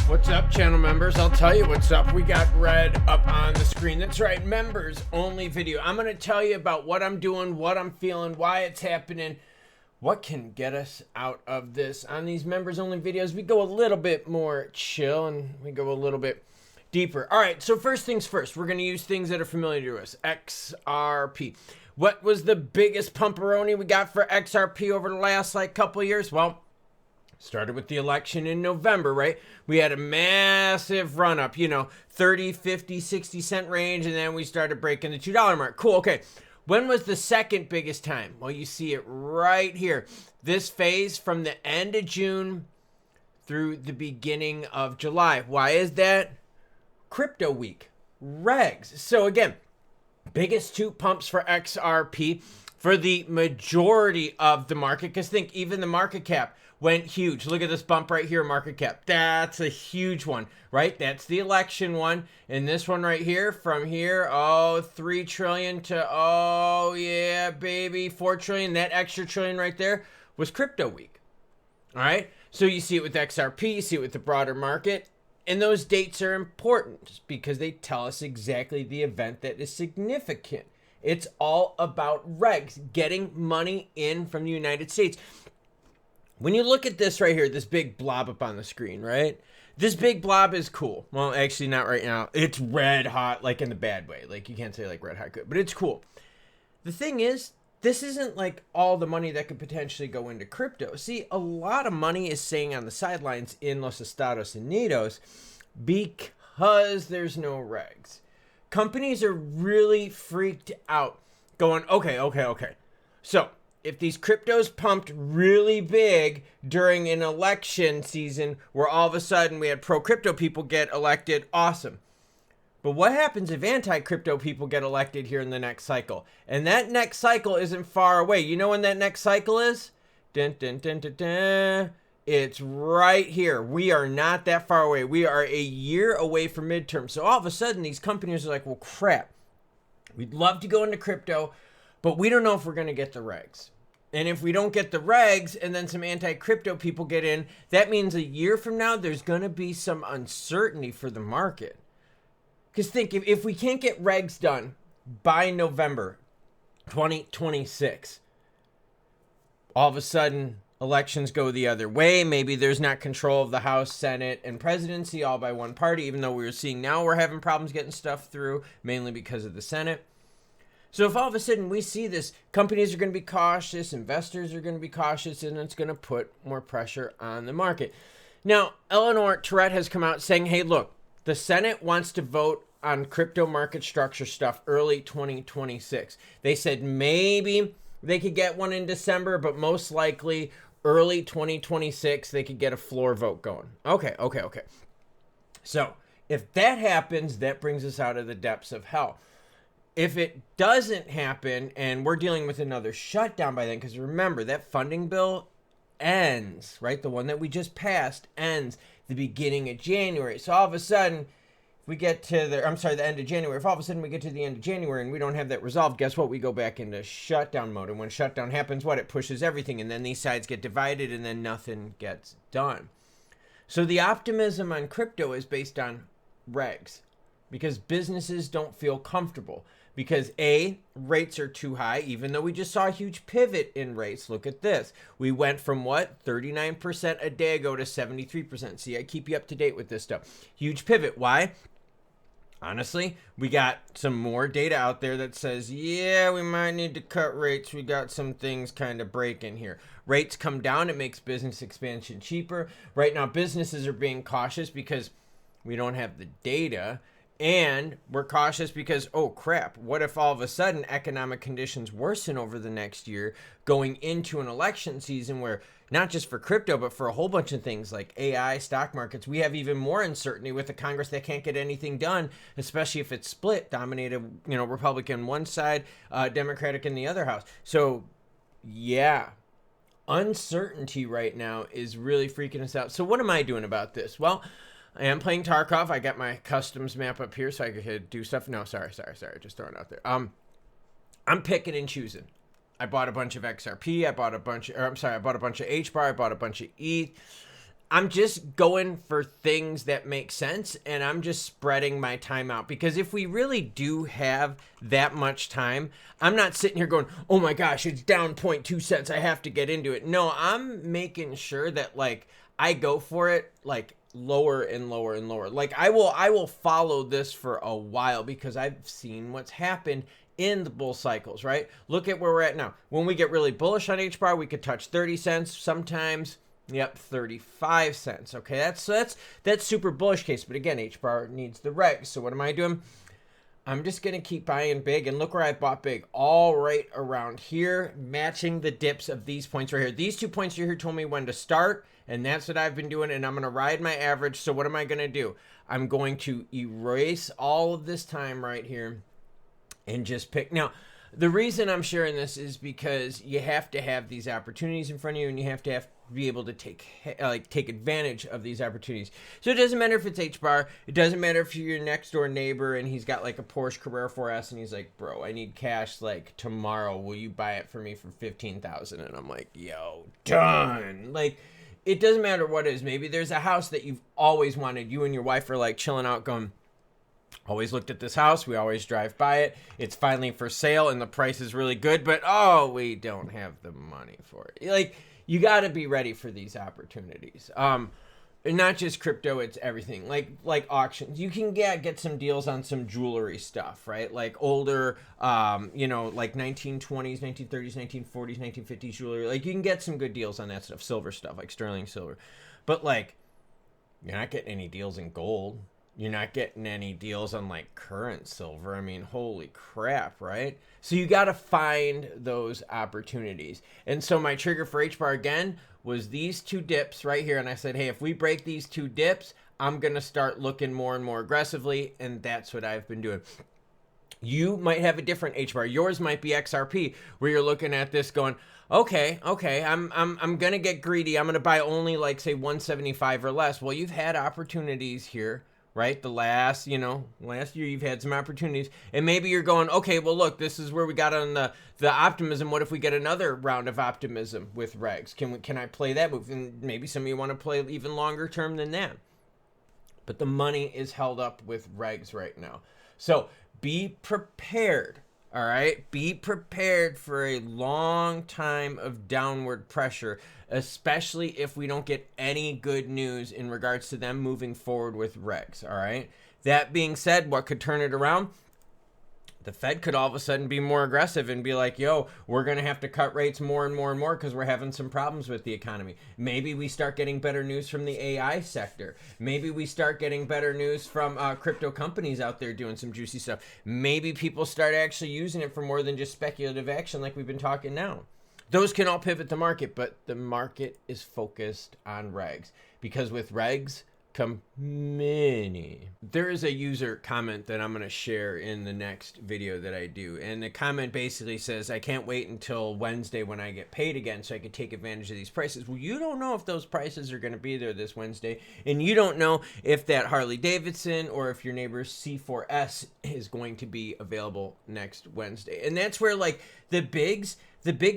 What's up, channel members? I'll tell you what's up. We got red up on the screen. That's right, members only video. I'm going to tell you about what I'm doing, what I'm feeling, why it's happening, what can get us out of this. On these members only videos, we go a little bit more chill and we go a little bit deeper. All right, so first things first, we're going to use things that are familiar to us. XRP. What was the biggest pumperoni we got for XRP over the last couple of years? Well, started with the election in November, right? We had a massive run up, 30, 50, 60 cent range, and then we started breaking the $2 mark. Cool, okay. When was the second biggest time? Well, you see it right here. This phase from the end of June through the beginning of July. Why is that? Crypto week, Regs. So again, biggest two pumps for XRP for the majority of the market, because think, even the market cap went huge. Look at this bump right here, market cap. That's a huge one, right? That's the election one. And this one right here, from here, 3 trillion to, oh yeah, baby, 4 trillion. That extra trillion right there was crypto week. All right. So you see it with XRP, you see it with the broader market. And those dates are important because they tell us exactly the event that is significant. It's all about regs, getting money in from the United States. When you look at this right here, this big blob up on the screen, right? This big blob is cool. Well, actually not right now. It's red hot, like in the bad way. Like you can't say like red hot good, but it's cool. The thing is, this isn't like all the money that could potentially go into crypto. See, a lot of money is staying on the sidelines in Los Estados Unidos because there's no regs. Companies are really freaked out going, okay. So if these cryptos pumped really big during an election season where all of a sudden we had pro-crypto people get elected, awesome. But what happens if anti-crypto people get elected here in the next cycle? And that next cycle isn't far away. You know when that next cycle is? Dun, dun, dun, dun, dun. It's right here. We are not that far away. We are a year away from midterm. So all of a sudden, these companies are like, well, crap. We'd love to go into crypto, but we don't know if we're going to get the regs. And if we don't get the regs and then some anti-crypto people get in, that means a year from now, there's going to be some uncertainty for the market. Because think, if we can't get regs done by November 2026, all of a sudden, elections go the other way. Maybe there's not control of the House, Senate, and presidency all by one party, even though we're seeing now we're having problems getting stuff through, mainly because of the Senate. So if all of a sudden we see this, companies are going to be cautious, investors are going to be cautious, and it's going to put more pressure on the market. Now, Eleanor Tourette has come out saying, hey, look, the Senate wants to vote on crypto market structure stuff early 2026. They said maybe they could get one in December, but most likely early 2026, they could get a floor vote going. Okay. So if that happens, that brings us out of the depths of hell. If it doesn't happen and we're dealing with another shutdown by then, because remember, that funding bill ends, right? The one that we just passed ends the beginning of January. So all of a sudden, we get to the end of January. If all of a sudden we get to the end of January and we don't have that resolved, guess what? We go back into shutdown mode. And when shutdown happens, what? It pushes everything. And then these sides get divided and then nothing gets done. So the optimism on crypto is based on regs because businesses don't feel comfortable. Because A, rates are too high, even though we just saw a huge pivot in rates. Look at this. We went from what? 39% a day ago to 73%. See, I keep you up to date with this stuff. Huge pivot. Why? Honestly, we got some more data out there that says, yeah, we might need to cut rates. We got some things kind of breaking here. Rates come down. It makes business expansion cheaper. Right now, businesses are being cautious because we don't have the data. And we're cautious because, oh crap, what if all of a sudden economic conditions worsen over the next year going into an election season where not just for crypto, but for a whole bunch of things like AI, stock markets, we have even more uncertainty with a Congress that can't get anything done, especially if it's split, dominated, Republican one side, Democratic in the other house. So yeah, uncertainty right now is really freaking us out. So what am I doing about this? Well, I am playing Tarkov. I got my customs map up here so I could do stuff. No, sorry. Just throwing it out there. I'm picking and choosing. I bought a bunch of XRP. I bought a bunch of HBAR. I bought a bunch of ETH. I'm just going for things that make sense, and I'm just spreading my time out, because if we really do have that much time, I'm not sitting here going, oh my gosh, it's down 0.2 cents, I have to get into it. No, I'm making sure that like I go for it like lower and lower and lower. Like I will follow this for a while, because I've seen what's happened in the bull cycles, right? Look at where we're at now. When we get really bullish on HBAR, we could touch 30 cents sometimes. Yep, 35 cents. Okay, that's super bullish case. But again, HBAR needs the regs. So what am I doing? I'm just going to keep buying big. And look where I bought big. All right around here, matching the dips of these points right here. These 2 points right here told me when to start. And that's what I've been doing. And I'm going to ride my average. So what am I going to do? I'm going to erase all of this time right here and just pick. Now, the reason I'm sharing this is because you have to have these opportunities in front of you, and you have to be able to take advantage of these opportunities. So it doesn't matter if it's HBAR. It doesn't matter if you're your next door neighbor and he's got like a Porsche Carrera 4S and he's like, bro, I need cash like tomorrow. Will you buy it for me for $15,000? And I'm like, yo, done. Like, it doesn't matter what it is. Maybe there's a house that you've always wanted. You and your wife are like chilling out going, always looked at this house. We always drive by it. It's finally for sale and the price is really good, but oh, we don't have the money for it. Like, you got to be ready for these opportunities. And not just crypto, it's everything. Like auctions. You can get some deals on some jewelry stuff, right? Like older, like 1920s, 1930s, 1940s, 1950s jewelry. Like you can get some good deals on that stuff. Silver stuff, like sterling silver. But like, you're not getting any deals in gold. You're not getting any deals on like current silver. I mean, holy crap, right? So you got to find those opportunities. And so my trigger for HBAR again was these 2 dips right here. And I said, hey, if we break these 2 dips, I'm going to start looking more and more aggressively. And that's what I've been doing. You might have a different HBAR. Yours might be XRP, where you're looking at this going, okay, I'm going to get greedy. I'm going to buy only like say 175 or less. Well, you've had opportunities here, right? The last year you've had some opportunities, and maybe you're going, okay, well, look, this is where we got on the optimism. What if we get another round of optimism with regs? Can I play that move? And maybe some of you want to play even longer term than that. But the money is held up with regs right now. So be prepared. All right. Be prepared for a long time of downward pressure, especially if we don't get any good news in regards to them moving forward with regs. All right. That being said, what could turn it around? The Fed could all of a sudden be more aggressive and be like, yo, we're going to have to cut rates more and more and more because we're having some problems with the economy. Maybe we start getting better news from the AI sector. Maybe we start getting better news from crypto companies out there doing some juicy stuff. Maybe people start actually using it for more than just speculative action like we've been talking now. Those can all pivot the market, but the market is focused on regs, because with regs come many. There is a user comment that I'm going to share in the next video that I do. And the comment basically says, I can't wait until Wednesday when I get paid again so I can take advantage of these prices. Well, you don't know if those prices are going to be there this Wednesday. And you don't know if that Harley Davidson or if your neighbor's C4S is going to be available next Wednesday. And that's where like the bigs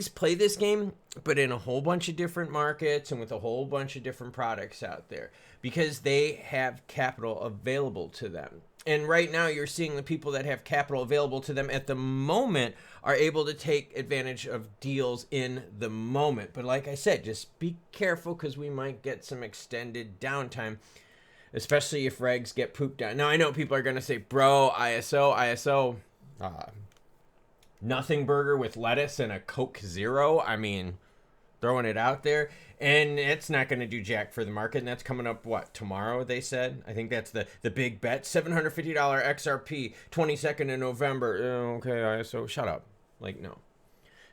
play this game, but in a whole bunch of different markets and with a whole bunch of different products out there, because they have capital available to them. And right now you're seeing the people that have capital available to them at the moment are able to take advantage of deals in the moment. But like I said, just be careful, because we might get some extended downtime, especially if regs get pooped down. Now I know people are going to say, bro, ISO, nothing burger with lettuce and a Coke Zero. I mean, throwing it out there, and it's not going to do jack for the market. And that's coming up, what, tomorrow, they said? I think that's the big bet. $750 XRP, 22nd of November. Okay, ISO, shut up. Like, no.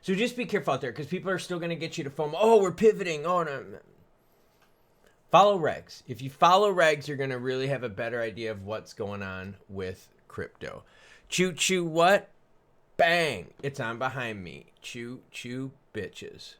So just be careful out there, because people are still going to get you to FOMO. Oh, we're pivoting. Oh, no. Follow regs. If you follow regs, you're going to really have a better idea of what's going on with crypto. Choo-choo what? Bang! It's on behind me. Choo-choo bitches.